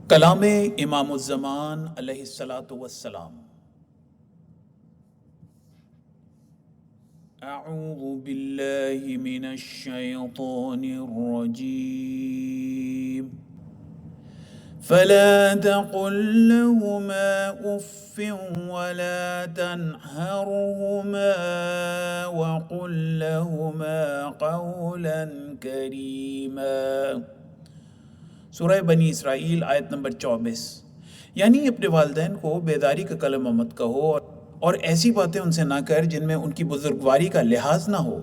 کلام امام الزمان علیہ الصلاۃ والسلام۔ اعوذ باللہ من الشیطان الرجیم فلا تقل لهما اف ولا تنهرهما وقل لهما قولا کریما۔ سورہ بنی اسرائیل آیت نمبر 24۔ یعنی اپنے والدین کو بیداری کا کلمہ مت کہو اور ایسی باتیں ان سے نہ کر جن میں ان کی بزرگواری کا لحاظ نہ ہو۔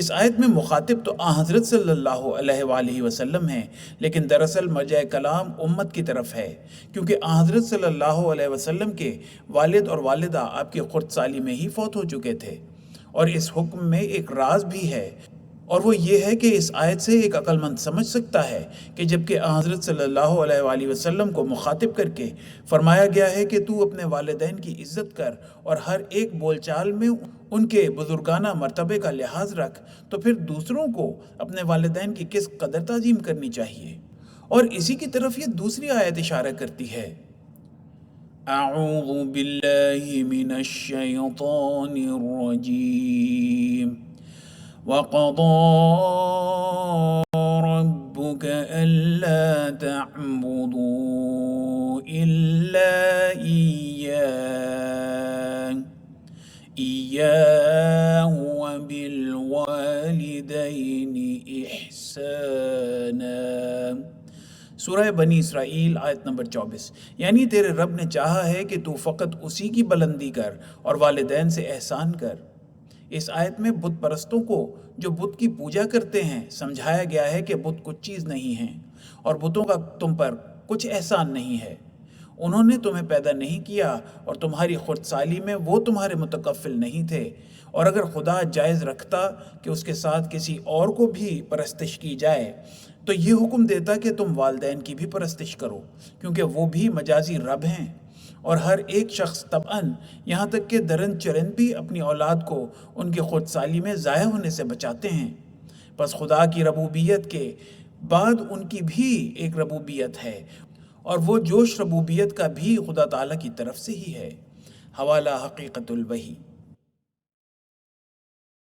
اس آیت میں مخاطب تو حضرت صلی اللہ علیہ وآلہ وسلم ہیں، لیکن دراصل مرجع کلام امت کی طرف ہے، کیونکہ حضرت صلی اللہ علیہ وسلم کے والد اور والدہ آپ کی خرد سالی میں ہی فوت ہو چکے تھے۔ اور اس حکم میں ایک راز بھی ہے، اور وہ یہ ہے کہ اس آیت سے ایک عقل مند سمجھ سکتا ہے کہ جبکہ حضرت صلی اللہ علیہ وآلہ وسلم کو مخاطب کر کے فرمایا گیا ہے کہ تو اپنے والدین کی عزت کر اور ہر ایک بول چال میں ان کے بزرگانہ مرتبے کا لحاظ رکھ، تو پھر دوسروں کو اپنے والدین کی کس قدر تعظیم کرنی چاہیے۔ اور اسی کی طرف یہ دوسری آیت اشارہ کرتی ہے۔ اعوذ باللہ من الشیطان الرجیم وَقَضَىٰ رَبُّكَ أَلَّا تَعْبُدُوا إِلَّا إِيَّاهُ وَبِالْوَالِدَيْنِ إِحْسَانًا۔ سورہ بنی اسرائیل آیت نمبر 24۔ یعنی تیرے رب نے چاہا ہے کہ تو فقط اسی کی بلندی کر اور والدین سے احسان کر۔ اس آیت میں بت پرستوں کو جو بت کی پوجا کرتے ہیں سمجھایا گیا ہے کہ بت کچھ چیز نہیں ہیں اور بتوں کا تم پر کچھ احسان نہیں ہے۔ انہوں نے تمہیں پیدا نہیں کیا اور تمہاری خرد سالی میں وہ تمہارے متکفل نہیں تھے، اور اگر خدا جائز رکھتا کہ اس کے ساتھ کسی اور کو بھی پرستش کی جائے تو یہ حکم دیتا کہ تم والدین کی بھی پرستش کرو، کیونکہ وہ بھی مجازی رب ہیں، اور ہر ایک شخص طبعاً یہاں تک کہ درند چرند بھی اپنی اولاد کو ان کی خود سالی میں ضائع ہونے سے بچاتے ہیں۔ پس خدا کی ربوبیت کے بعد ان کی بھی ایک ربوبیت ہے، اور وہ جوش ربوبیت کا بھی خدا تعالیٰ کی طرف سے ہی ہے۔ حوالہ حقیقت الوحی۔